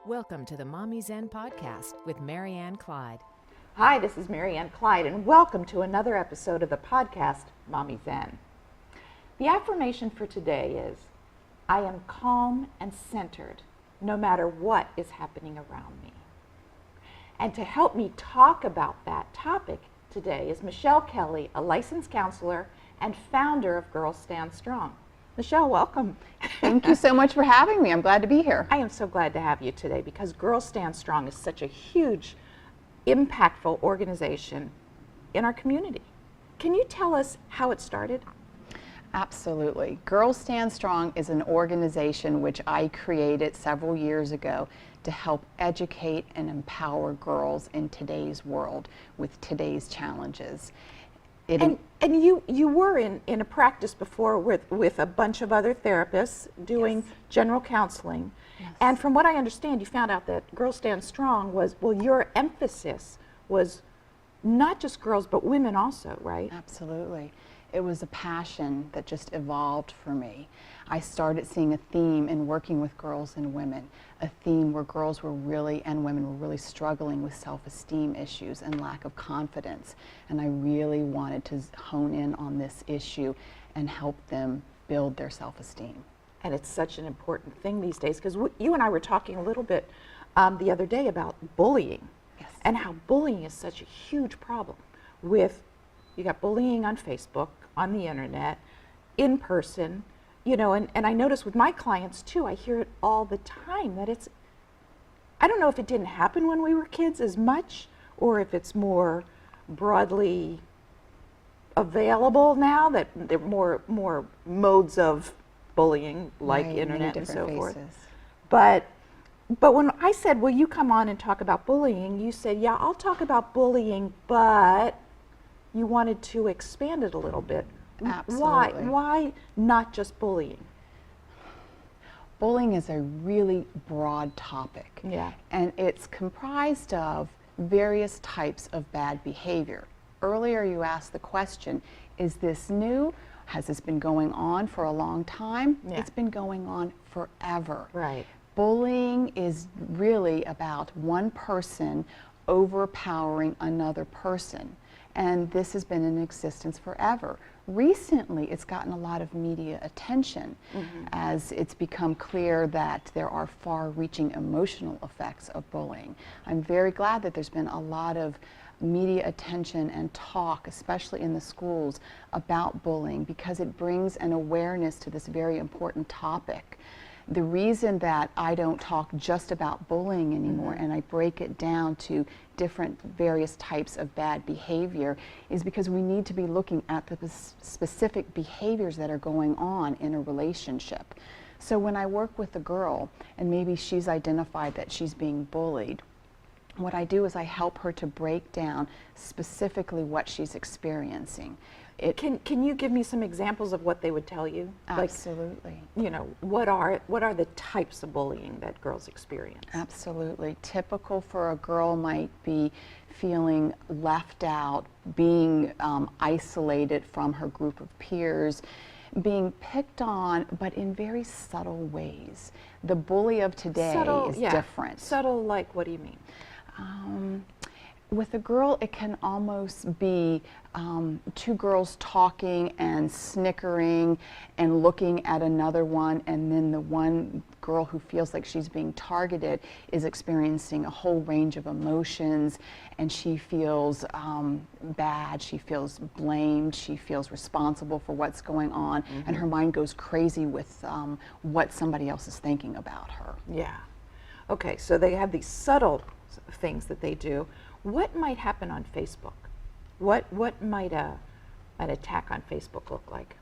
Welcome to the MommyZen podcast with Marianne, Clyde. Hi, this is Marianne, Clyde, and welcome to another episode of the podcast, MommyZen. The affirmation for today is, I am calm and centered no matter what is happening around me. And to help me talk about that topic today is Michelle Kelley, a licensed counselor and founder of Girls Stand Strong. Michelle, welcome. Thank you so much for having me. I'm glad to be here. I am so glad to have you today because Girls Stand Strong is such a huge, impactful organization in our community. Can you tell us how it started? Absolutely. Girls Stand Strong is an organization which I created several years ago to help educate and empower girls in today's world with today's challenges. And you were in a practice before with a bunch of other therapists doing Yes. general counseling. Yes. And from what I understand, you found out that Girls Stand Strong was, well, your emphasis was not just girls, but women also, right? Absolutely. It was a passion that just evolved for me. I started seeing a theme in working with girls and women, a theme where girls were really, and women were really struggling with self-esteem issues and lack of confidence. And I really wanted to hone in on this issue and help them build their self-esteem. And it's such an important thing these days because you and I were talking a little bit the other day about bullying. Yes. And how bullying is such a huge problem with, you got bullying on Facebook, on the internet, in person, you know, and I notice with my clients too, I hear it all the time that it's, I don't know if it didn't happen when we were kids as much or if it's more broadly available now, that there are more modes of bullying like Right, internet many and so different forth. faces. But when I said, will you come on and talk about bullying, you said, yeah, I'll talk about bullying, but you wanted to expand it a little bit. Absolutely. Why not just bullying? Bullying is a really broad topic. Yeah. And it's comprised of various types of bad behavior. Earlier you asked the question, is this new? Has this been going on for a long time? Yeah. It's been going on forever. Right. Bullying is really about one person overpowering another person. And this has been in existence forever. Recently, it's gotten a lot of media attention as it's become clear that there are far-reaching emotional effects of bullying. I'm very glad that there's been a lot of media attention and talk, especially in the schools, about bullying because it brings an awareness to this very important topic. The reason that I don't talk just about bullying anymore and I break it down to different various types of bad behavior is because we need to be looking at the specific behaviors that are going on in a relationship. So when I work with a girl and maybe she's identified that she's being bullied, what I do is I help her to break down specifically what she's experiencing. Can you give me some examples of what they would tell you? Absolutely. Like, you know, what are the types of bullying that girls experience? Absolutely. Typical for a girl might be feeling left out, being isolated from her group of peers, being picked on, but in very subtle ways. The bully of today is different. Subtle, like, what do you mean? With a girl, it can almost be two girls talking and snickering and looking at another one, and then the one girl who feels like she's being targeted is experiencing a whole range of emotions, and she feels bad, she feels blamed, she feels responsible for what's going on, and her mind goes crazy with what somebody else is thinking about her. Yeah. Okay, so they have these subtle things that they do. What might happen on Facebook? What might an attack on Facebook look like?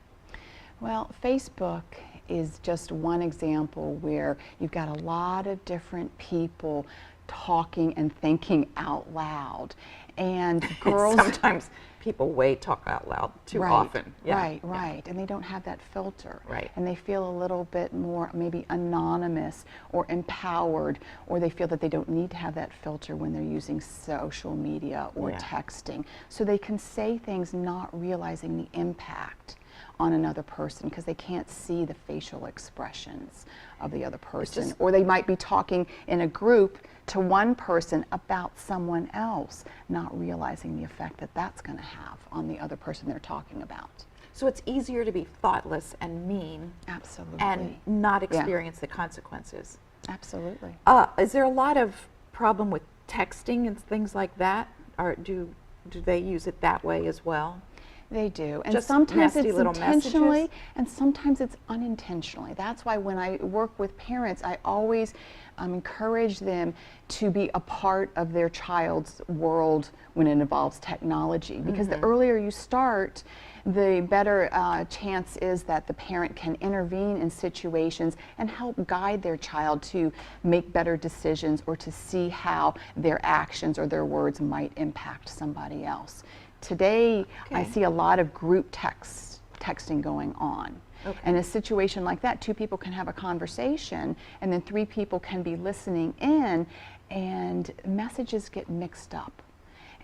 Well, Facebook is just one example where you've got a lot of different people talking and thinking out loud. And girls sometimes people talk out loud too often. Yeah. Right. And they don't have that filter. Right. And they feel a little bit more maybe anonymous or empowered, or they feel that they don't need to have that filter when they're using social media or texting. So they can say things not realizing the impact on another person because they can't see the facial expressions of the other person. Or they might be talking in a group to one person about someone else, not realizing the effect that that's going to have on the other person they're talking about. So it's easier to be thoughtless and mean. Absolutely. And not experience the consequences. Absolutely. Is there a lot of problem with texting and things like that? Or do they use it that way as well? They do, and Just sometimes nasty it's little intentionally, messages? and sometimes it's unintentionally. That's why when I work with parents, I always encourage them to be a part of their child's world when it involves technology. Because the earlier you start, the better chance is that the parent can intervene in situations and help guide their child to make better decisions or to see how their actions or their words might impact somebody else. Today, I see a lot of group texting going on. In a situation like that, 2 people can have a conversation, and then 3 people can be listening in, and messages get mixed up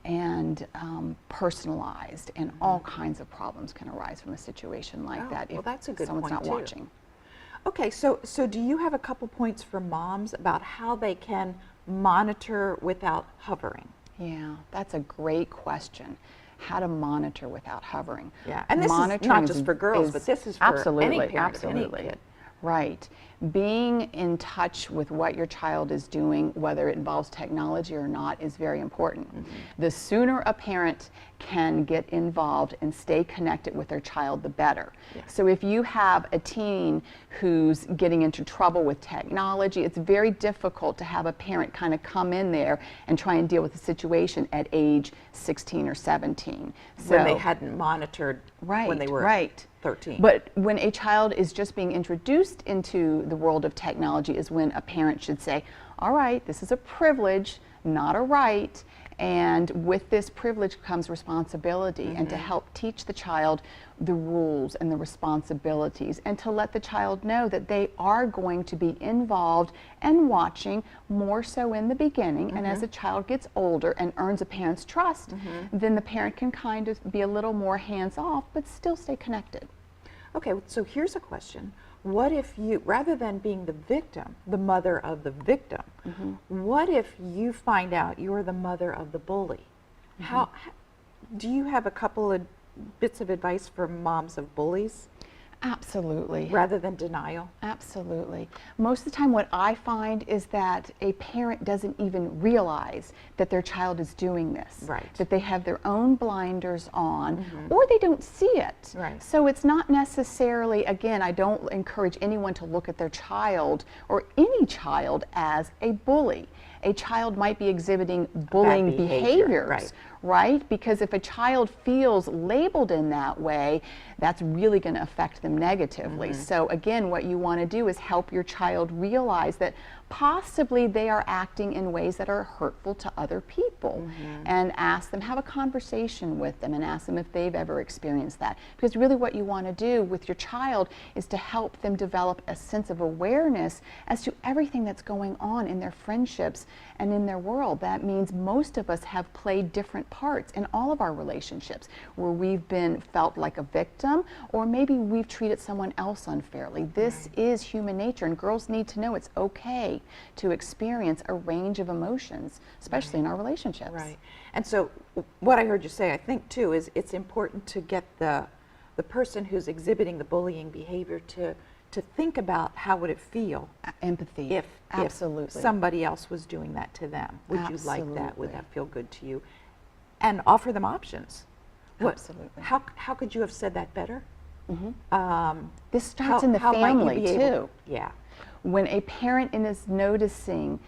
and personalized, and all kinds of problems can arise from a situation like that if that's a good someone's point not watching. Okay, so do you have a couple points for moms about how they can monitor without hovering? Yeah, that's a great question. How to monitor without hovering. Yeah, and this Monitoring is not just for girls, but this is for any parent of any kid. Right. Being in touch with what your child is doing, whether it involves technology or not, is very important. The sooner a parent can get involved and stay connected with their child, the better. So if you have a teen who's getting into trouble with technology, it's very difficult to have a parent kind of come in there and try and deal with the situation at age 16 or 17. So, When they hadn't monitored when they were 13. But when a child is just being introduced into the world of technology is when a parent should say, all right, this is a privilege, not a right, and with this privilege comes responsibility, and to help teach the child the rules and the responsibilities, and to let the child know that they are going to be involved and watching more so in the beginning, and as the child gets older and earns a parent's trust, then the parent can kind of be a little more hands-off but still stay connected. Okay, so here's a question. What if you, rather than being the victim, the mother of the victim, what if you find out you're the mother of the bully? How do you have a couple of bits of advice for moms of bullies? Absolutely. Rather than denial? Absolutely. Most of the time what I find is that a parent doesn't even realize that their child is doing this. Right. That they have their own blinders on, or they don't see it. Right. So it's not necessarily, again, I don't encourage anyone to look at their child or any child as a bully. A child might be exhibiting bullying behaviors, right? Because if a child feels labeled in that way, that's really going to affect them negatively. So again, what you want to do is help your child realize that possibly they are acting in ways that are hurtful to other people, and ask them, have a conversation with them and ask them if they've ever experienced that. Because really what you want to do with your child is to help them develop a sense of awareness as to everything that's going on in their friendships and in their world. That means most of us have played different parts in all of our relationships, where we've been felt like a victim, or maybe we've treated someone else unfairly. This is human nature, and girls need to know it's okay to experience a range of emotions, especially in our relationships. Right. And so what I heard you say, I think too, is it's important to get the person who's exhibiting the bullying behavior to think about how would it feel empathy if somebody else was doing that to them. Would you like that? Would that feel good to you? And offer them options. Absolutely. How could you have said that better? This starts in the family too. Yeah. When a parent is noticing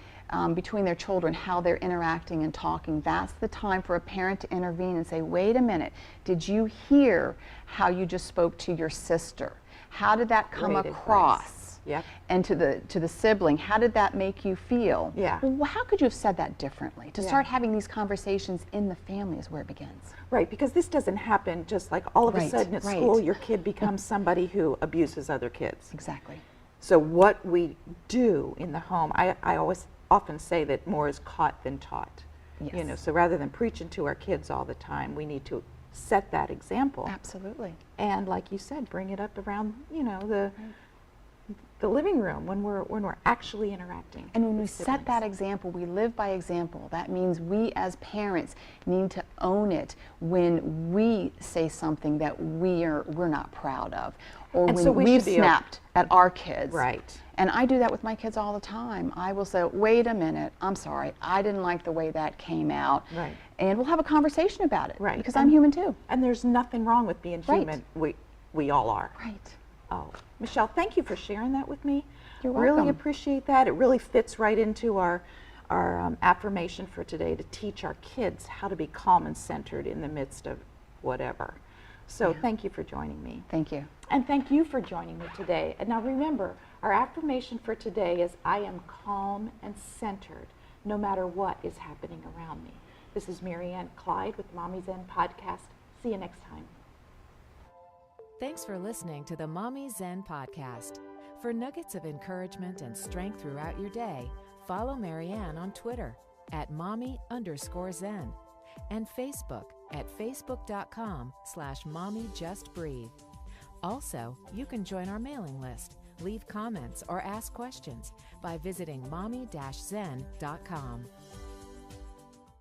between their children how they're interacting and talking, that's the time for a parent to intervene and say, wait a minute, did you hear how you just spoke to your sister? How did that come across? Yeah. And to the sibling, how did that make you feel? Yeah. Well, how could you have said that differently? To start having these conversations in the family is where it begins. Right, because this doesn't happen just like all of a sudden at school your kid becomes somebody who abuses other kids. Exactly. So what we do in the home, I often say that more is caught than taught. Yes. You know, so rather than preaching to our kids all the time, we need to set that example. Absolutely. And like you said, bring it up around, the living room when we're actually interacting. And when we with set siblings. that example, we live by example. That means we as parents need to own it when we say something that we're not proud of, or And when so we we've should be snapped at our kids. Right. And I do that with my kids all the time. I will say, wait a minute, I'm sorry, I didn't like the way that came out. Right. And we'll have a conversation about it. Right. Because I'm human too. And there's nothing wrong with being Right. human. We all are. Right. Oh, Michelle, thank you for sharing that with me. You're Really welcome. appreciate that. It really fits right into our affirmation for today, to teach our kids how to be calm and centered in the midst of whatever. So thank you for joining me. Thank you. And thank you for joining me today. And now remember, our affirmation for today is, I am calm and centered no matter what is happening around me. This is Marianne, Clyde with MommyZen podcast. See you next time. Thanks for listening to the MommyZen podcast. For nuggets of encouragement and strength throughout your day, follow Marianne on Twitter at mommy_zen and Facebook at facebook.com/mommyjustbreathe. Also, you can join our mailing list, leave comments, or ask questions by visiting mommy-zen.com.